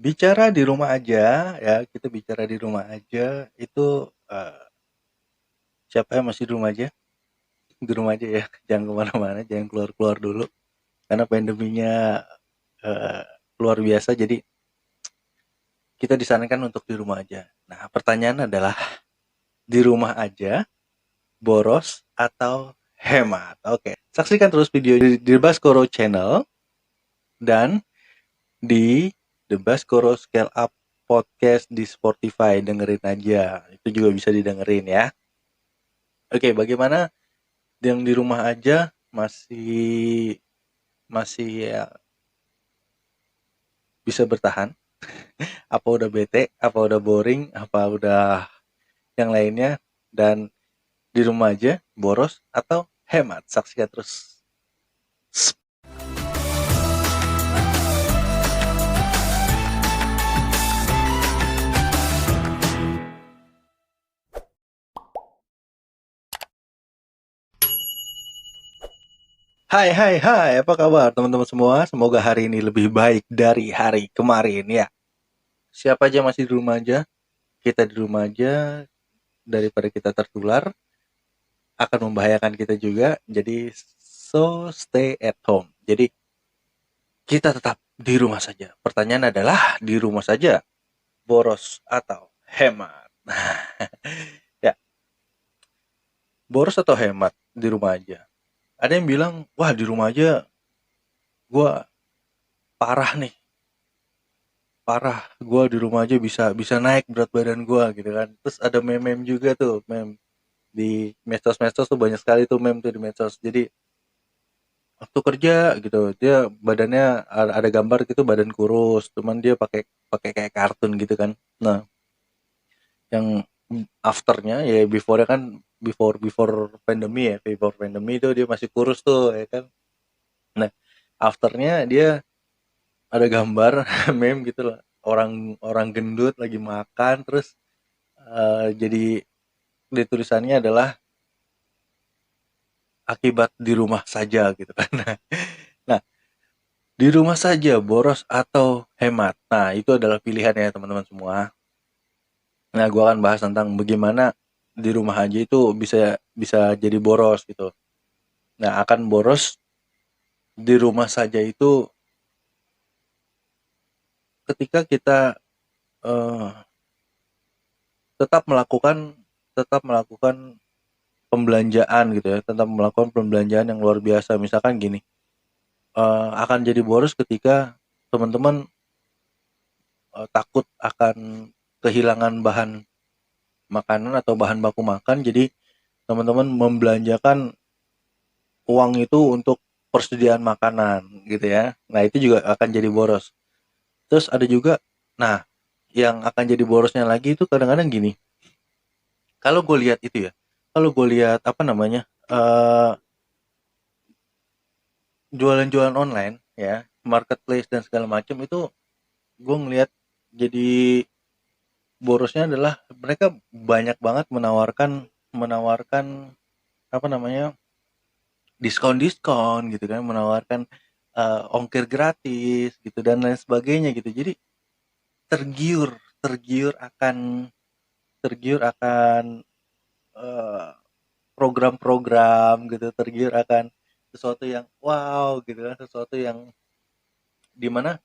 Bicara di rumah aja ya, kita bicara di rumah aja itu, siapa yang masih di rumah aja? Di rumah aja ya, jangan kemana-mana, jangan keluar-keluar dulu karena pandeminya, eee, luar biasa jadi kita disarankan untuk di rumah aja. Nah, pertanyaan adalah di rumah aja, boros atau hemat? Oke, saksikan terus video di Baskoro Channel dan di The Baskoro Scale Up Podcast di Spotify, dengerin aja, itu juga bisa didengerin ya. Oke, bagaimana yang di rumah aja masih masih ya bisa bertahan? Apa udah bete? Apa udah boring? Apa udah yang lainnya? Dan di rumah aja boros atau hemat? Saksikan terus. Hai hai hai, apa kabar teman-teman semua? Semoga hari ini lebih baik dari hari kemarin ya. Siapa aja masih di rumah aja? Kita di rumah aja daripada kita tertular akan membahayakan kita juga. Jadi so stay at home. Jadi kita tetap di rumah saja. Pertanyaan adalah di rumah saja, boros atau hemat? Ya, boros atau hemat di rumah aja. Ada yang bilang, wah di rumah aja gua parah nih, parah. Gua di rumah aja bisa bisa naik berat badan gua gitu kan. Terus ada meme-meme juga tuh, meme di medsos-medsos tuh banyak sekali tuh meme tuh di medsos. Jadi waktu kerja gitu dia badannya ada gambar gitu badan kurus, cuman dia pakai pakai kayak kartun gitu kan. Nah, yang afternya ya before-nya kan before pandemi ya, before pandemi itu dia masih kurus tuh ya kan. Nah, afternya dia ada gambar meme gitu lah, orang orang gendut lagi makan terus jadi di tulisannya adalah akibat di rumah saja gitu kan. Nah, di rumah saja boros atau hemat. Nah, itu adalah pilihan ya teman-teman semua. Nah, gua akan bahas tentang bagaimana di rumah aja itu bisa bisa jadi boros gitu. Nah, akan boros di rumah saja itu ketika kita eh, tetap melakukan tetap melakukan pembelanjaan gitu ya, tetap melakukan pembelanjaan yang luar biasa. Misalkan gini, akan jadi boros ketika teman-teman takut akan kehilangan bahan makanan atau bahan baku makan, jadi teman-teman membelanjakan uang itu untuk persediaan makanan gitu ya. Nah, itu juga akan jadi boros. Terus ada juga, nah, yang akan jadi borosnya lagi itu kadang-kadang gini. Kalau gue lihat itu ya, kalau gue lihat apa namanya, jualan-jualan online ya, marketplace dan segala macam itu gue ngelihat jadi borosnya adalah mereka banyak banget menawarkan menawarkan apa namanya diskon-diskon gitu kan, menawarkan ongkir gratis gitu dan lain sebagainya gitu. Jadi tergiur tergiur akan tergiur akan eh, program-program gitu, tergiur akan sesuatu yang wow gitu kan, sesuatu yang dimana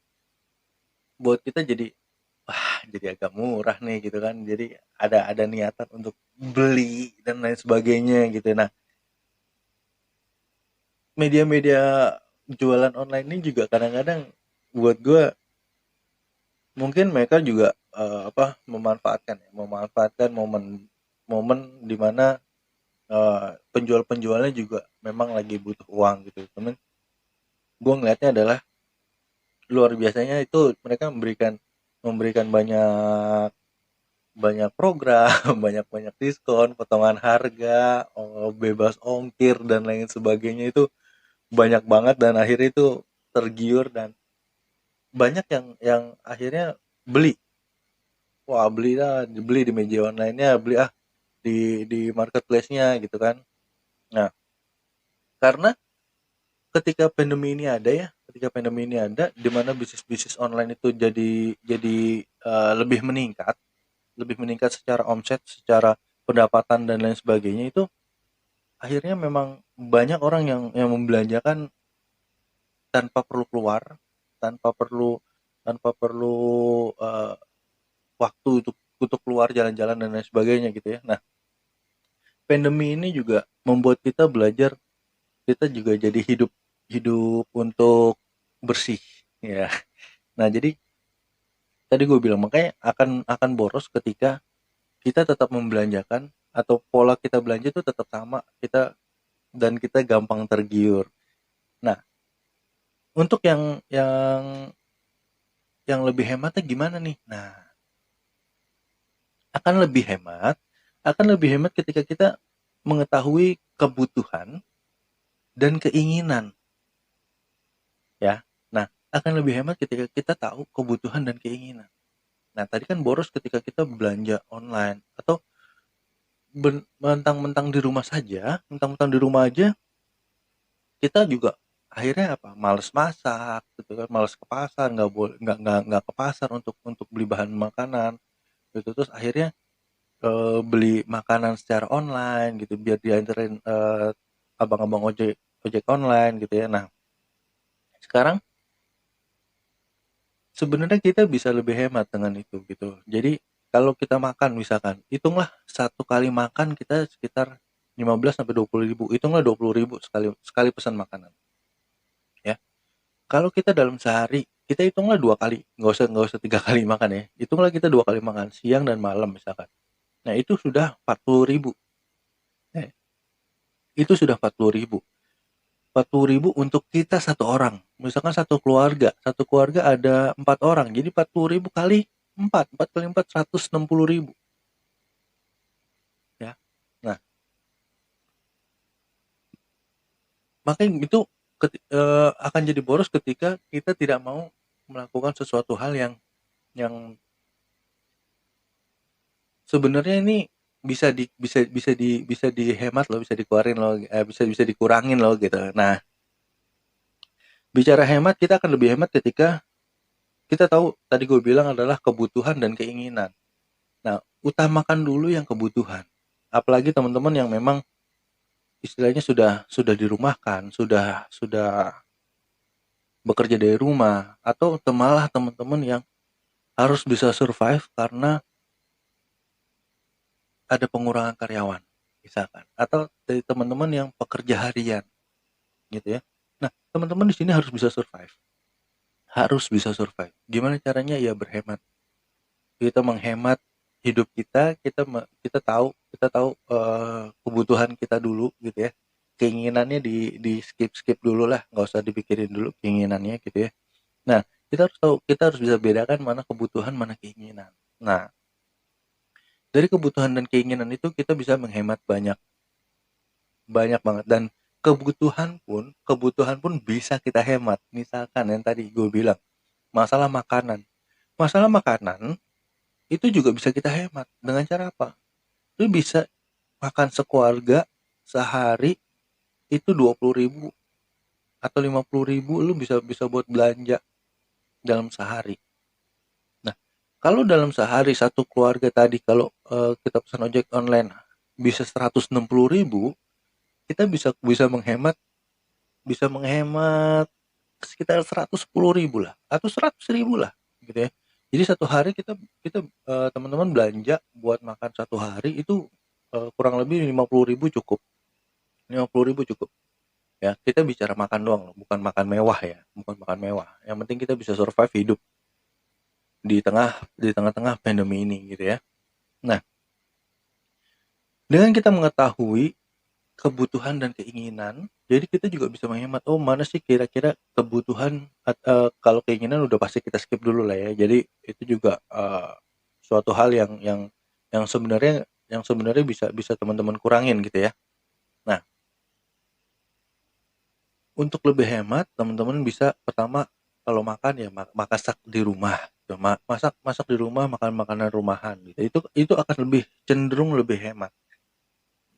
buat kita jadi wah jadi agak murah nih gitu kan, jadi ada niatan untuk beli dan lain sebagainya gitu. Nah, media-media jualan online ini juga kadang-kadang buat gue mungkin mereka juga memanfaatkan momen momen dimana penjual-penjualnya juga memang lagi butuh uang gitu. Temen gue ngelihatnya adalah luar biasanya itu mereka memberikan memberikan banyak banyak program, banyak-banyak diskon, potongan harga, bebas ongkir dan lain sebagainya itu banyak banget dan akhirnya itu tergiur dan banyak yang akhirnya beli. Wah, beli lah, beli di media online-nya, beli di marketplace-nya gitu kan. Nah, karena ketika pandemi ini ada ya, ketika pandemi ini ada, di mana bisnis-bisnis online itu jadi lebih meningkat secara omset, secara pendapatan dan lain sebagainya, itu akhirnya memang banyak orang yang membelanjakan tanpa perlu keluar, tanpa perlu tanpa perlu eh, waktu untuk keluar jalan-jalan dan lain sebagainya gitu ya. Nah, pandemi ini juga membuat kita belajar, kita juga jadi hidup hidup untuk bersih ya. Nah, jadi tadi gue bilang makanya akan boros ketika kita tetap membelanjakan atau pola kita belanja itu tetap sama, kita gampang tergiur. Nah, untuk yang lebih hematnya gimana nih? Nah, akan lebih hemat akan lebih hemat ketika kita mengetahui kebutuhan dan keinginan ya. Nah, akan lebih hemat ketika kita tahu kebutuhan dan keinginan. Nah, tadi kan boros ketika kita belanja online atau mentang-mentang di rumah aja kita juga akhirnya apa? Males masak gitu kan, males ke pasar, nggak boleh nggak ke pasar untuk beli bahan makanan gitu. Terus akhirnya beli makanan secara online gitu biar dianterin abang-abang ojek ojek online gitu ya. Nah, sekarang sebenarnya kita bisa lebih hemat dengan itu gitu. Jadi kalau kita makan misalkan, hitunglah satu kali makan kita sekitar 15 sampai 20 ribu. Hitunglah 20 ribu sekali sekali pesan makanan ya. Kalau kita dalam sehari, kita hitunglah dua kali, nggak usah tiga kali makan ya. Hitunglah kita dua kali makan, siang dan malam misalkan. Nah, itu sudah 40 ribu. Eh, itu sudah 40 ribu. 40 ribu untuk kita satu orang. Misalkan satu keluarga ada 4 orang, jadi 40 ribu kali 4 kali 4, 160 ribu ya. Nah, makanya itu akan jadi boros ketika kita tidak mau melakukan sesuatu hal yang sebenarnya ini bisa dihemat loh, bisa dikeluarin loh, bisa dikurangin loh gitu. Nah, bicara hemat, kita akan lebih hemat ketika kita tahu tadi gue bilang adalah kebutuhan dan keinginan. Nah, utamakan dulu yang kebutuhan. Apalagi teman-teman yang memang istilahnya sudah dirumahkan, sudah bekerja dari rumah, atau malah teman-teman yang harus bisa survive karena ada pengurangan karyawan, misalkan, atau dari teman-teman yang pekerja harian, gitu ya. Nah, teman-teman di sini harus bisa survive. Gimana caranya? Ya berhemat. Kita menghemat hidup kita tahu kebutuhan kita dulu gitu ya, keinginannya di skip skip dulu lah, nggak usah dipikirin dulu keinginannya gitu ya. Nah, kita harus bisa bedakan mana kebutuhan mana keinginan. Nah, dari kebutuhan dan keinginan itu kita bisa menghemat banyak banyak banget, dan kebutuhan pun bisa kita hemat. Misalkan yang tadi gue bilang, masalah makanan masalah makanan itu juga bisa kita hemat dengan cara apa? Lu bisa makan sekeluarga sehari itu 20 ribu atau 50 ribu, lu bisa bisa buat belanja dalam sehari. Nah, kalau dalam sehari satu keluarga tadi, kalau kita pesan ojek online bisa 160 ribu, kita bisa bisa menghemat sekitar 110 ribu lah atau 100 ribu lah gitu ya. Jadi satu hari kita kita teman-teman belanja buat makan satu hari itu kurang lebih 50 ribu cukup. 50 ribu cukup ya. Kita bicara makan doang loh, bukan makan mewah ya, bukan makan mewah. Yang penting kita bisa survive hidup di tengah-tengah pandemi ini gitu ya. Nah, dengan kita mengetahui kebutuhan dan keinginan, jadi kita juga bisa menghemat, oh mana sih kira-kira kebutuhan, kalau keinginan udah pasti kita skip dulu lah ya. Jadi itu juga suatu hal yang sebenarnya bisa bisa teman-teman kurangin gitu ya. Nah, untuk lebih hemat teman-teman bisa pertama, kalau makan ya masak di rumah gitu. Masak masak di rumah, makan makanan rumahan gitu. Itu akan lebih cenderung lebih hemat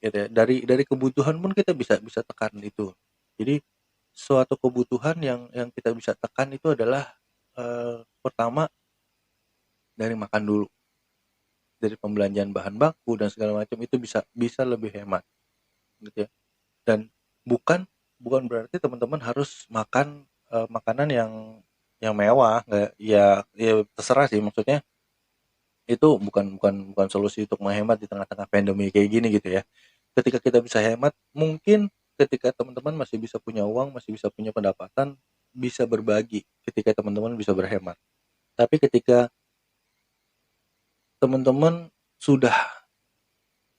gitu ya. Dari kebutuhan pun kita bisa bisa tekan itu. Jadi suatu kebutuhan yang kita bisa tekan itu adalah pertama dari makan dulu, dari pembelanjaan bahan baku dan segala macam itu bisa bisa lebih hemat gitu ya. Dan bukan bukan berarti teman-teman harus makan makanan yang mewah, nggak ya terserah sih, maksudnya itu bukan solusi untuk menghemat di tengah-tengah pandemi kayak gini gitu ya. Ketika kita bisa hemat, mungkin ketika teman-teman masih bisa punya uang, masih bisa punya pendapatan, bisa berbagi ketika teman-teman bisa berhemat. Tapi ketika teman-teman sudah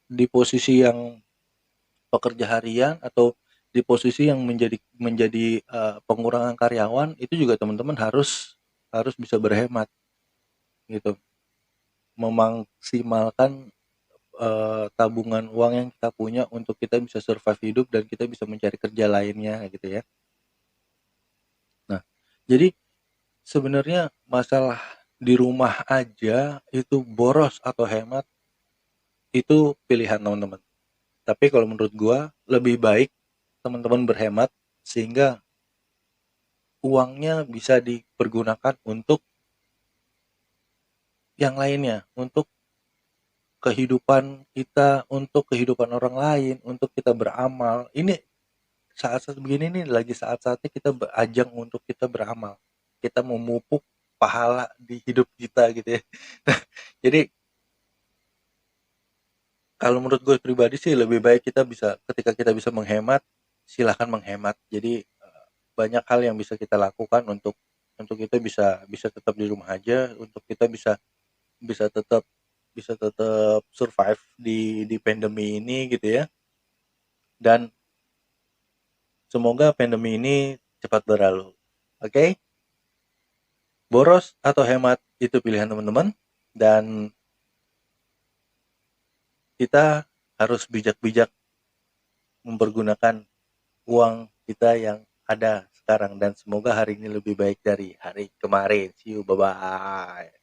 di posisi yang pekerja harian atau di posisi yang menjadi menjadi pengurangan karyawan, itu juga teman-teman harus harus bisa berhemat gitu, memaksimalkan tabungan uang yang kita punya untuk kita bisa survive hidup dan kita bisa mencari kerja lainnya gitu ya. Nah, jadi sebenarnya masalah di rumah aja itu boros atau hemat itu pilihan teman-teman. Tapi kalau menurut gua lebih baik teman-teman berhemat sehingga uangnya bisa dipergunakan untuk yang lainnya, untuk kehidupan kita, untuk kehidupan orang lain, untuk kita beramal. Ini saat-saat begini nih lagi saat-saatnya kita berajang untuk kita beramal. Kita memupuk pahala di hidup kita gitu ya. Jadi kalau menurut gue pribadi sih lebih baik kita bisa ketika kita bisa menghemat, silahkan menghemat. Jadi banyak hal yang bisa kita lakukan untuk kita bisa bisa tetap di rumah aja, untuk kita bisa bisa tetap bisa tetap survive di pandemi ini gitu ya. Dan semoga pandemi ini cepat berlalu. Oke? Okay? Boros atau hemat itu pilihan teman-teman, dan kita harus bijak-bijak mempergunakan uang kita yang ada sekarang, dan semoga hari ini lebih baik dari hari kemarin. See you, bye bye.